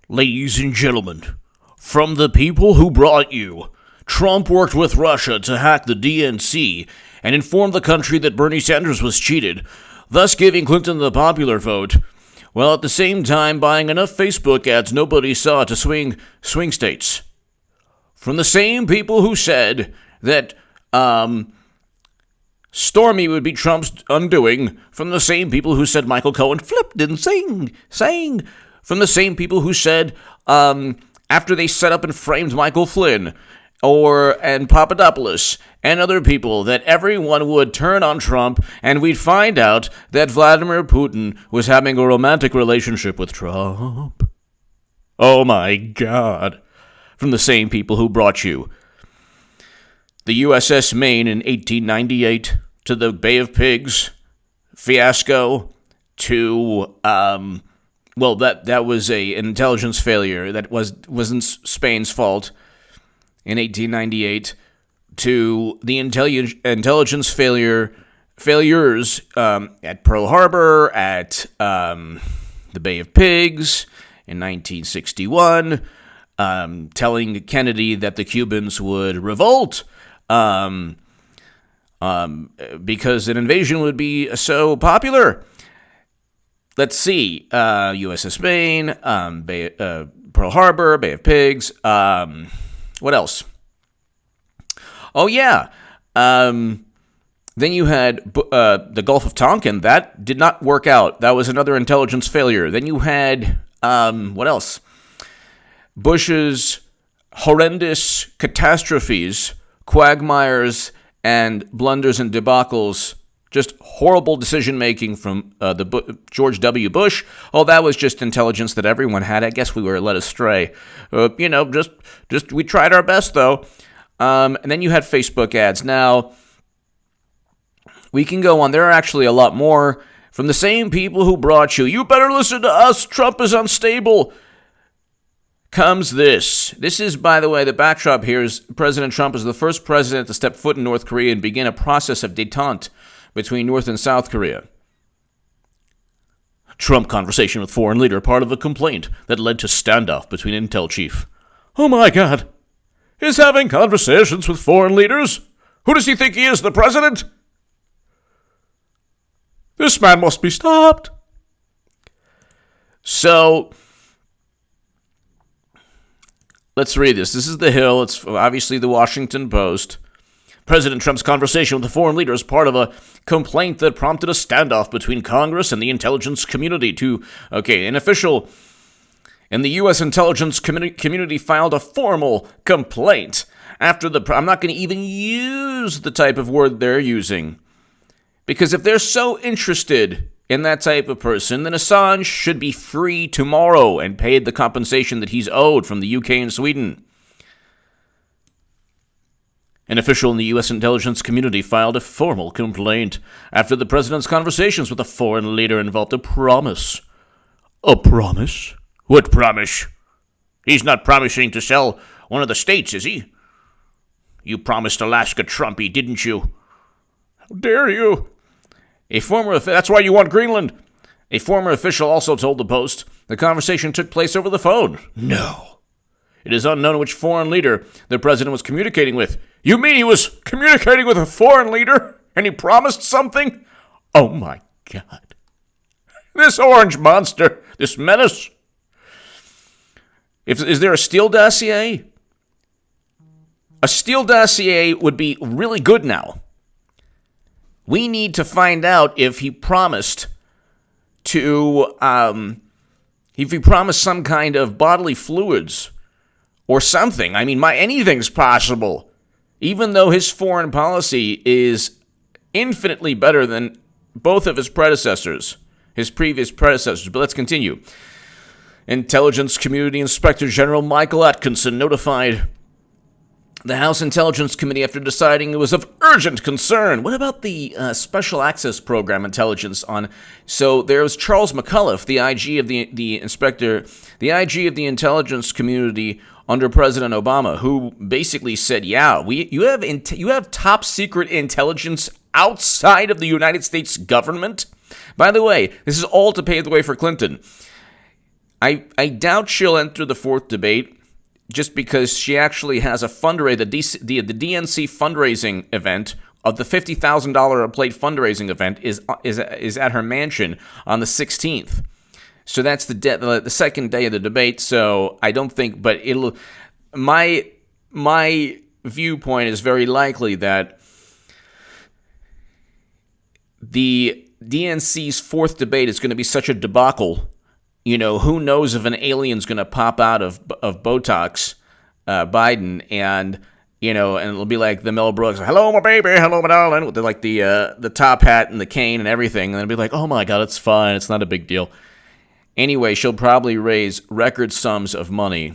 Ladies and gentlemen, from the people who brought you, Trump worked with Russia to hack the DNC and inform the country that Bernie Sanders was cheated, thus giving Clinton the popular vote, while at the same time buying enough Facebook ads nobody saw to swing states. From the same people who said that, Stormy would be Trump's undoing, from the same people who said Michael Cohen flipped and sang, from the same people who said, after they set up and framed Michael Flynn, and Papadopoulos, and other people, that everyone would turn on Trump, and we'd find out that Vladimir Putin was having a romantic relationship with Trump. Oh my God. From the same people who brought you the USS Maine in 1898, to the Bay of Pigs fiasco, to, that was an intelligence failure that wasn't Spain's fault in 1898, to the intelligence failures at Pearl Harbor, at the Bay of Pigs in 1961, telling Kennedy that the Cubans would revolt because an invasion would be so popular. Let's see, USS Maine, Pearl Harbor, Bay of Pigs, what else? Oh, yeah. Then you had the Gulf of Tonkin. That did not work out. That was another intelligence failure. Then you had, what else? Bush's horrendous catastrophes, quagmires, and blunders and debacles. Just horrible decision-making from George W. Bush. Oh, that was just intelligence that everyone had. I guess we were led astray. Just we tried our best, though. And then you had Facebook ads. Now, we can go on. There are actually a lot more from the same people who brought you. You better listen to us. Trump is unstable. Comes this. This is, by the way, the backdrop here is President Trump is the first president to step foot in North Korea and begin a process of détente between North and South Korea. Trump conversation with foreign leader, part of a complaint that led to standoff between intel chief. Oh my God. He's having conversations with foreign leaders? Who does he think he is, the president? This man must be stopped. So, let's read this. This is The Hill. It's obviously the Washington Post. President Trump's conversation with the foreign leader is part of a complaint that prompted a standoff between Congress and the intelligence community. An official in the U.S. intelligence community filed a formal complaint after I'm not going to even use the type of word they're using, because if they're so interested in that type of person, then Assange should be free tomorrow and paid the compensation that he's owed from the UK and Sweden. An official in the U.S. intelligence community filed a formal complaint after the president's conversations with a foreign leader involved a promise. A promise? What promise? He's not promising to sell one of the states, is he? You promised Alaska, Trumpy, didn't you? How dare you? That's why you want Greenland. A former official also told the Post the conversation took place over the phone. No. It is unknown which foreign leader the president was communicating with. You mean he was communicating with a foreign leader and he promised something? Oh my God. This orange monster, this menace. Is there a Steele dossier? A Steele dossier would be really good now. We need to find out if he promised some kind of bodily fluids or something. I mean, anything's possible. Even though his foreign policy is infinitely better than both of his previous predecessors. But let's continue. Intelligence Community Inspector General Michael Atkinson notified the House Intelligence Committee after deciding it was of urgent concern. What about the Special Access Program intelligence on? So there was Charles McAuliffe, the IG of the inspector, the IG of the intelligence community under President Obama, who basically said, "Yeah, you have top secret intelligence outside of the United States government." By the way, this is all to pave the way for Clinton. I doubt she'll enter the fourth debate just because she actually has a fundraiser, the DNC fundraising event of the $50,000 a plate fundraising event is at her mansion on the 16th. So that's the second day of the debate. So I don't think, but my viewpoint is very likely that the DNC's fourth debate is going to be such a debacle. Who knows if an alien's going to pop out of Botox Biden, and it'll be like the Mel Brooks, "Hello, my baby, hello, my darling," with the top hat and the cane and everything, and then it'll be like, "Oh my God, it's fine, it's not a big deal." Anyway, she'll probably raise record sums of money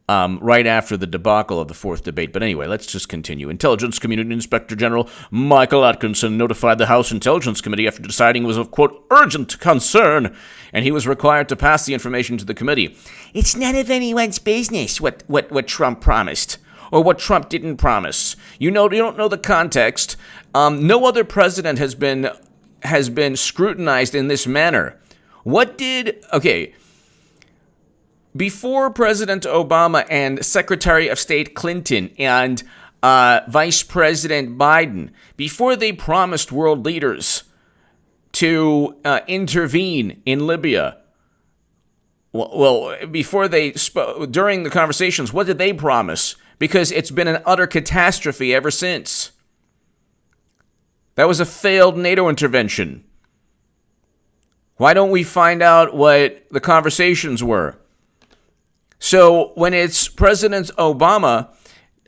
right after the debacle of the fourth debate. But anyway, let's just continue. Intelligence Community Inspector General Michael Atkinson notified the House Intelligence Committee after deciding it was of, quote, urgent concern, and he was required to pass the information to the committee. It's none of anyone's business what Trump promised or what Trump didn't promise. You don't know the context. No other president has been scrutinized in this manner. Before President Obama and Secretary of State Clinton and Vice President Biden, before they promised world leaders to intervene in Libya, before they spoke during the conversations, what did they promise? Because it's been an utter catastrophe ever since. That was a failed NATO intervention. Why don't we find out what the conversations were? So when it's President Obama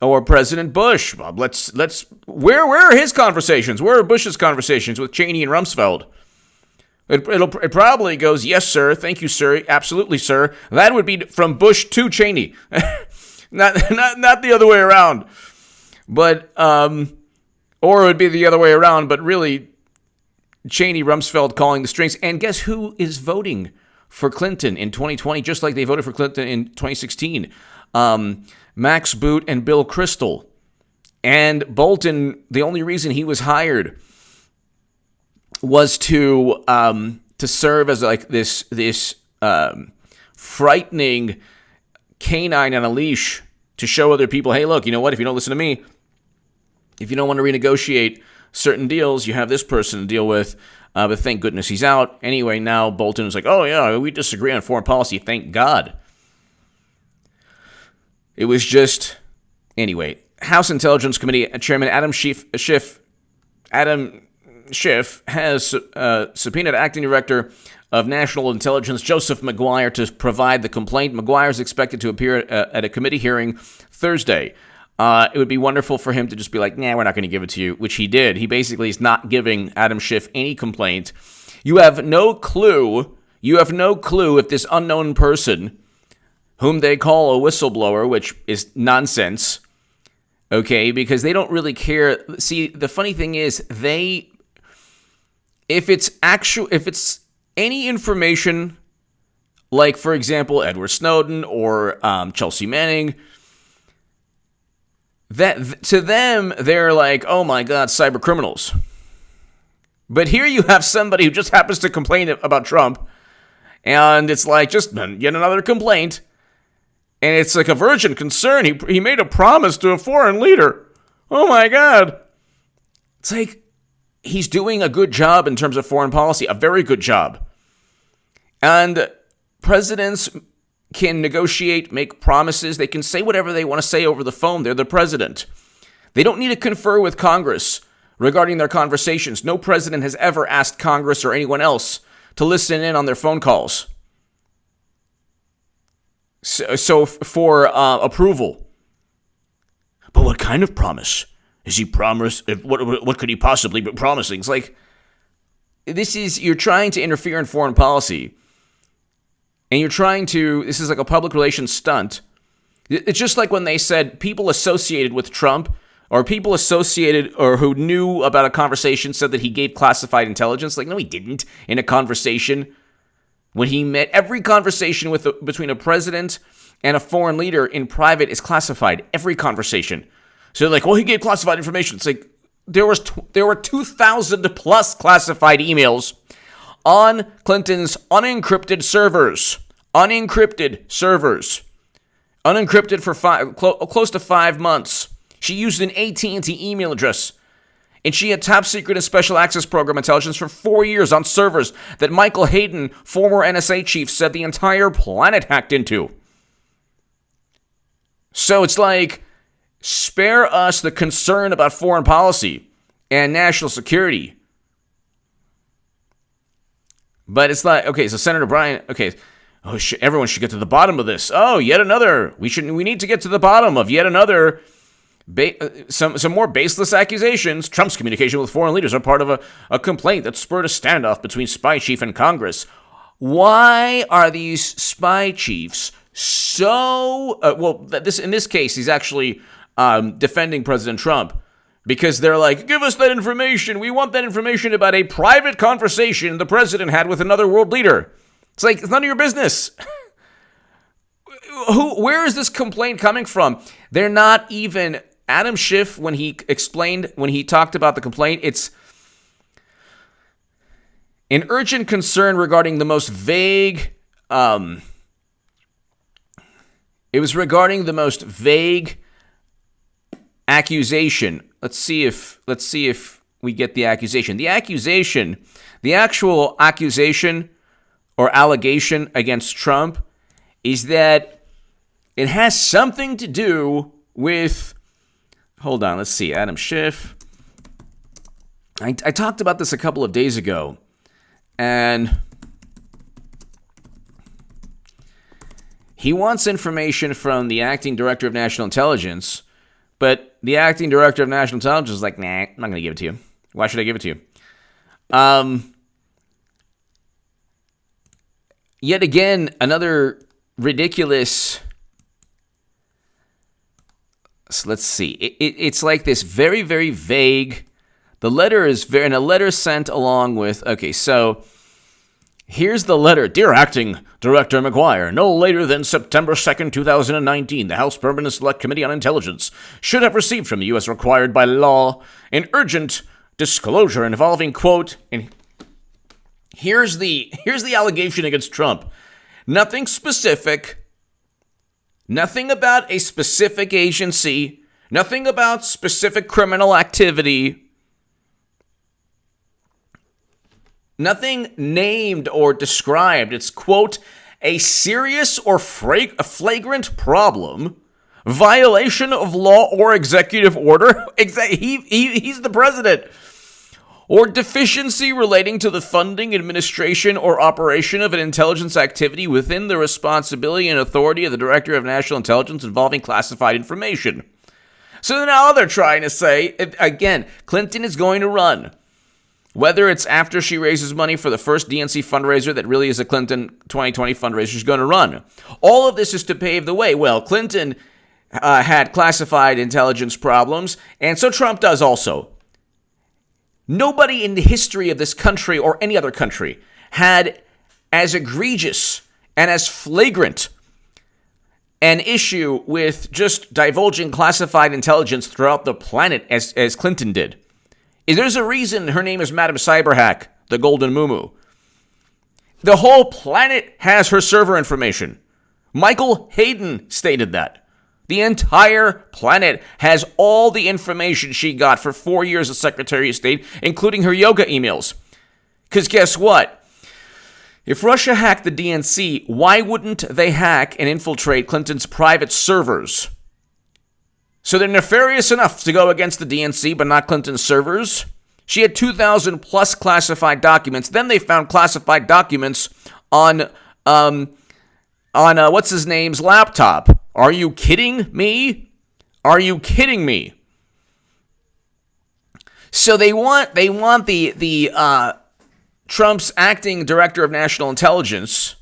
or President Bush, where are his conversations? Where are Bush's conversations with Cheney and Rumsfeld? It probably goes, "Yes, sir. Thank you, sir. Absolutely, sir." That would be from Bush to Cheney, not the other way around. But or it would be the other way around. But really, Cheney, Rumsfeld calling the strings. And guess who is voting for Clinton in 2020, just like they voted for Clinton in 2016? Max Boot and Bill Kristol. And Bolton, the only reason he was hired was to serve as like this frightening canine on a leash to show other people, hey, look, you know what? If you don't listen to me, if you don't want to renegotiate certain deals, you have this person to deal with. But thank goodness he's out. Anyway, now Bolton is like, oh, yeah, we disagree on foreign policy. Thank God. It was just... Anyway, House Intelligence Committee Chairman Adam Schiff has subpoenaed Acting Director of National Intelligence Joseph Maguire to provide the complaint. Maguire is expected to appear at a committee hearing Thursday. It would be wonderful for him to just be like, nah, we're not going to give it to you, which he did. He basically is not giving Adam Schiff any complaint. You have no clue if this unknown person, whom they call a whistleblower, which is nonsense, okay, because they don't really care. See, the funny thing is, if it's any information, like, for example, Edward Snowden or Chelsea Manning, that to them, they're like, oh my God, cyber criminals. But here you have somebody who just happens to complain about Trump, and it's like, just yet another complaint, and it's like a virgin concern. He made a promise to a foreign leader. Oh my God. It's like, he's doing a good job in terms of foreign policy, a very good job. And presidents can negotiate, make promises. They can say whatever they want to say over the phone. They're the president. They don't need to confer with Congress regarding their conversations. No president has ever asked Congress or anyone else to listen in on their phone calls. So for approval. But what kind of promise? Is he promised? What could he possibly be promising? It's like, you're trying to interfere in foreign policy. And this is like a public relations stunt. It's just like when they said people associated with Trump or people associated or who knew about a conversation said that he gave classified intelligence. Like, no, he didn't in a conversation. When he met, every conversation between a president and a foreign leader in private is classified. Every conversation. So they're like, well, he gave classified information. It's like there were 2,000 plus classified emails on Clinton's unencrypted servers. Unencrypted for close to 5 months. She used an AT&T email address. And she had top secret and special access program intelligence for 4 years on servers that Michael Hayden, former NSA chief, said the entire planet hacked into. So it's like, spare us the concern about foreign policy and national security. But it's like, okay, so Senator Bryan, okay, everyone should get to the bottom of this. Oh, yet another. We need to get to the bottom of yet another. Some more baseless accusations. Trump's communication with foreign leaders are part of a complaint that spurred a standoff between spy chief and Congress. Why are these spy chiefs so... in this case, he's actually defending President Trump because they're like, give us that information. We want that information about a private conversation the president had with another world leader. It's like, it's none of your business. Where is this complaint coming from? They're not even... Adam Schiff, when he talked about the complaint, it's an urgent concern regarding the most vague, it was regarding the most vague accusation. Let's see if we get the accusation. The actual accusation or allegation against Trump is that it has something to do with... Hold on, let's see. Adam Schiff. I talked about this a couple of days ago, and he wants information from the acting director of national intelligence, but the acting director of national intelligence is like, nah, I'm not going to give it to you. Why should I give it to you? Yet again, another ridiculous... So let's see. It's like this very, very vague. The letter is and a letter sent along with. Okay, so here's the letter. Dear Acting Director McGuire, no later than September 2nd, 2019, the House Permanent Select Committee on Intelligence should have received from the U.S. required by law an urgent disclosure involving, quote, and here's the allegation against Trump. Nothing specific. Nothing about a specific agency, nothing about specific criminal activity, nothing named or described. It's, quote, a serious or flagrant problem, violation of law or executive order. He's the president. Or deficiency relating to the funding, administration, or operation of an intelligence activity within the responsibility and authority of the Director of National Intelligence involving classified information. So now they're trying to say, again, Clinton is going to run. Whether it's after she raises money for the first DNC fundraiser that really is a Clinton 2020 fundraiser, she's going to run. All of this is to pave the way. Well, Clinton had classified intelligence problems, and so Trump does also. Nobody in the history of this country or any other country had as egregious and as flagrant an issue with just divulging classified intelligence throughout the planet as Clinton did. There's a reason her name is Madam Cyberhack, the Golden Muumuu. The whole planet has her server information. Michael Hayden stated that. The entire planet has all the information she got for 4 years as Secretary of State, including her yoga emails. Because guess what? If Russia hacked the DNC, why wouldn't they hack and infiltrate Clinton's private servers? So they're nefarious enough to go against the DNC, but not Clinton's servers? She had 2,000 plus classified documents. Then they found classified documents on what's his name's laptop. Are you kidding me? Are you kidding me? So they want the Trump's acting director of national intelligence.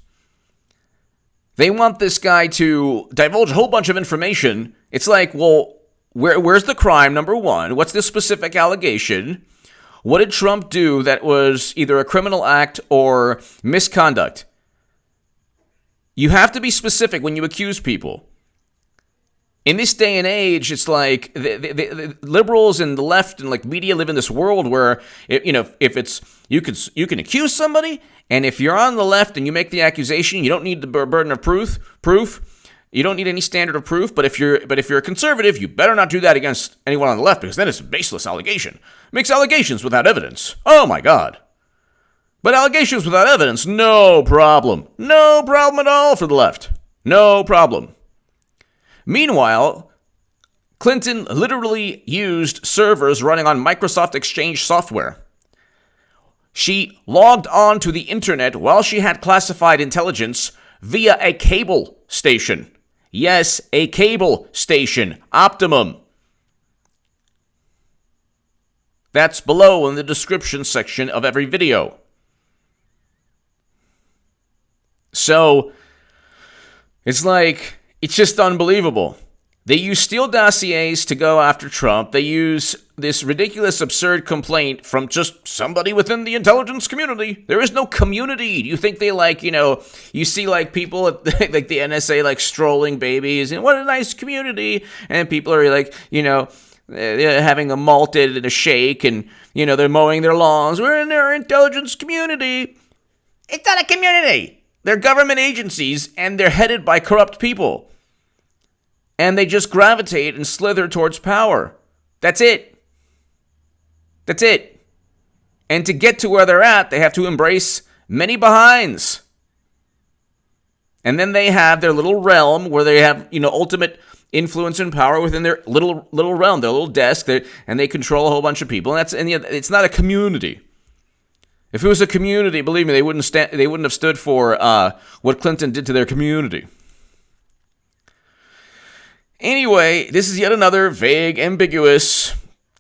They want this guy to divulge a whole bunch of information. It's like, well, where's the crime, number one? What's the specific allegation? What did Trump do that was either a criminal act or misconduct? You have to be specific when you accuse people. In this day and age, it's like the liberals and the left and like media live in this world where if it's you can accuse somebody And if you're on the left and you make the accusation, you don't need the burden of proof. You don't need any standard of proof. But if you're a conservative, you better not do that against anyone on the left, because then it's a baseless allegation. Makes allegations without evidence. Oh my God. But allegations without evidence, no problem. No problem at all for the left. No problem. Meanwhile, Clinton literally used servers running on Microsoft Exchange software. She logged on to the internet while she had classified intelligence via a cable station. Yes, a cable station. Optimum. That's below in the description section of every video. So, it's just unbelievable. They use Steele dossiers to go after Trump. They use this ridiculous, absurd complaint from just somebody within the intelligence community. There is no community. Do you think they you see people at like the NSA strolling babies and what a nice community, and people are having a malted and a shake, and they're mowing their lawns. We're in their intelligence community. It's not a community. They're government agencies, and they're headed by corrupt people. And they just gravitate and slither towards power. That's it. That's it. And to get to where they're at, they have to embrace many behinds. And then they have their little realm where they have, ultimate influence and power within their little realm, their little desk, and they control a whole bunch of people. And it's not a community. If it was a community, believe me, they wouldn't have stood for what Clinton did to their community. Anyway, this is yet another vague, ambiguous,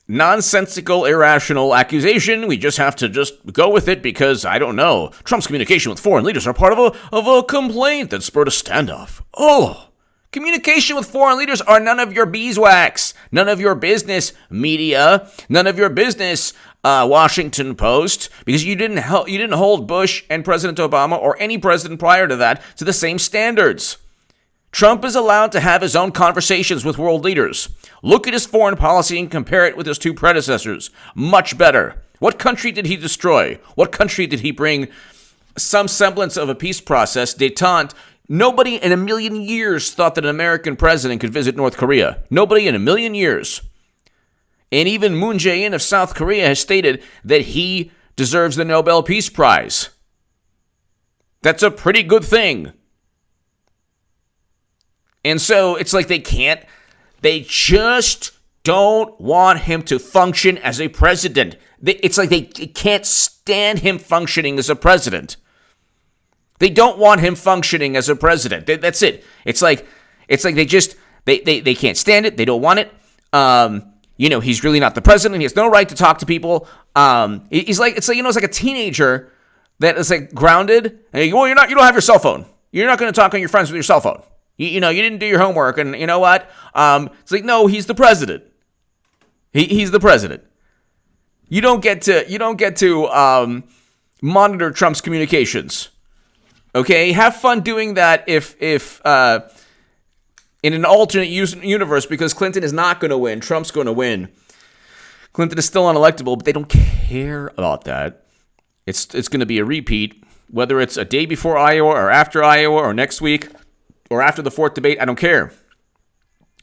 nonsensical, irrational accusation. We just have to go with it because, I don't know, Trump's communication with foreign leaders are part of a complaint that spurred a standoff. Oh, communication with foreign leaders are none of your beeswax, none of your business, media, none of your business, Washington Post, because you didn't hold Bush and President Obama or any president prior to that to the same standards. Trump is allowed to have his own conversations with world leaders. Look at his foreign policy and compare it with his two predecessors. Much better. What country did he destroy? What country did he bring some semblance of a peace process, détente? Nobody in a million years thought that an American president could visit North Korea. Nobody in a million years. And even Moon Jae-in of South Korea has stated that he deserves the Nobel Peace Prize. That's a pretty good thing. And so it's like they just don't want him to function as a president. It's like they can't stand him functioning as a president. They don't want him functioning as a president. That's it. It's like they can't stand it. They don't want it. He's really not the president. He has no right to talk to people. It's like a teenager that is grounded. And you don't have your cell phone. You're not going to talk on your friends with your cell phone. You didn't do your homework, and you know what? It's like, no, he's the president. He's the president. You don't get to monitor Trump's communications. Okay, have fun doing that if in an alternate universe, because Clinton is not going to win, Trump's going to win. Clinton is still unelectable, but they don't care about that. It's going to be a repeat, whether it's a day before Iowa or after Iowa or next week, or after the fourth debate, I don't care.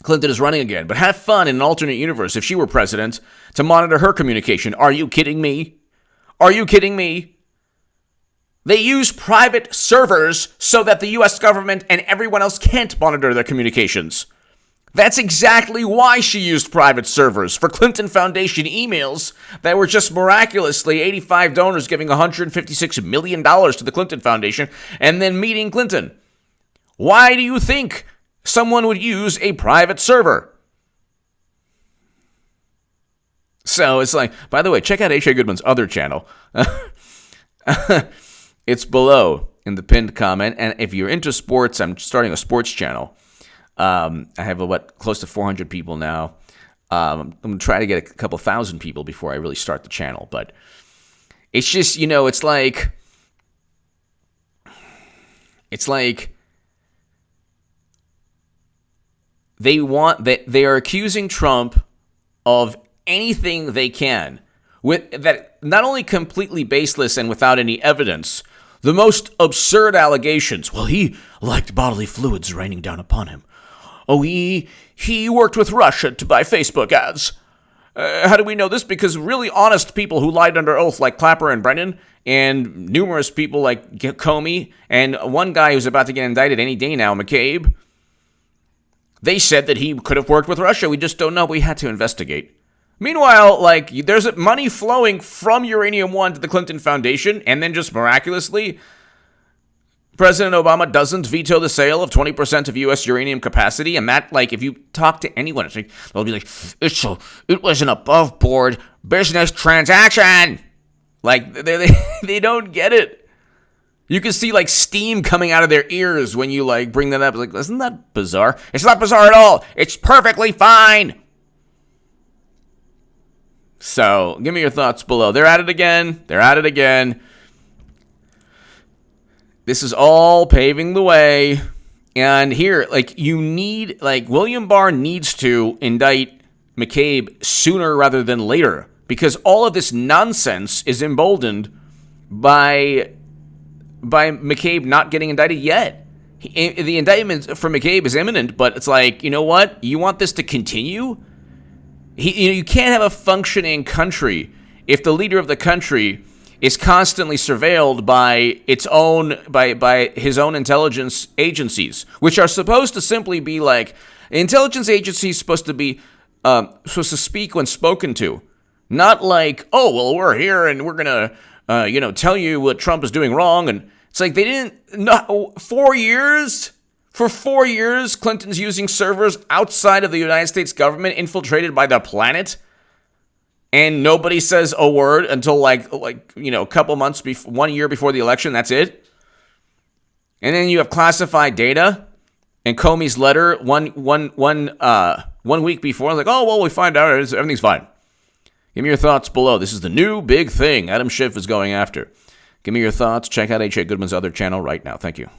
Clinton is running again. But have fun in an alternate universe, if she were president, to monitor her communication. Are you kidding me? Are you kidding me? They use private servers so that the U.S. government and everyone else can't monitor their communications. That's exactly why she used private servers for Clinton Foundation emails that were just miraculously 85 donors giving $156 million to the Clinton Foundation and then meeting Clinton. Why do you think someone would use a private server? So it's like, by the way, check out H.A. Goodman's other channel. It's below in the pinned comment. And if you're into sports, I'm starting a sports channel. I have close to 400 people now. I'm going to try to get a couple thousand people before I really start the channel. But it's just, it's like they are accusing Trump of anything they can, with that not only completely baseless and without any evidence. The most absurd allegations. Well, he liked bodily fluids raining down upon him. Oh, he worked with Russia to buy Facebook ads. How do we know this? Because really honest people who lied under oath, like Clapper and Brennan, and numerous people like Comey, and one guy who's about to get indicted any day now, McCabe, they said that he could have worked with Russia. We just don't know. We had to investigate. Meanwhile, like, there's money flowing from Uranium One to the Clinton Foundation, and then just miraculously, President Obama doesn't veto the sale of 20% of U.S. uranium capacity, and that, like, if you talk to anyone, it's like, they'll be like, it was an above-board business transaction. Like, they don't get it. You can see, like, steam coming out of their ears when you, like, bring that up. It's like, isn't that bizarre? It's not bizarre at all. It's perfectly fine. So, give me your thoughts below. They're at it again. This is all paving the way. And here, like, William Barr needs to indict McCabe sooner rather than later. Because all of this nonsense is emboldened by McCabe not getting indicted yet. The indictment for McCabe is imminent, but it's like, you know what? You want this to continue? You can't have a functioning country if the leader of the country is constantly surveilled by his own intelligence agencies, which are supposed to simply be like, intelligence agencies supposed to speak when spoken to, not like, oh, well, we're here and we're gonna tell you what Trump is doing wrong. And it's like they didn't. 4 years. For 4 years, Clinton's using servers outside of the United States government infiltrated by the planet. And nobody says a word until a couple months, 1 year before the election. That's it. And then you have classified data. And Comey's letter one week before, like, oh, well, we find out everything's fine. Give me your thoughts below. This is the new big thing Adam Schiff is going after. Give me your thoughts. Check out H.A. Goodman's other channel right now. Thank you.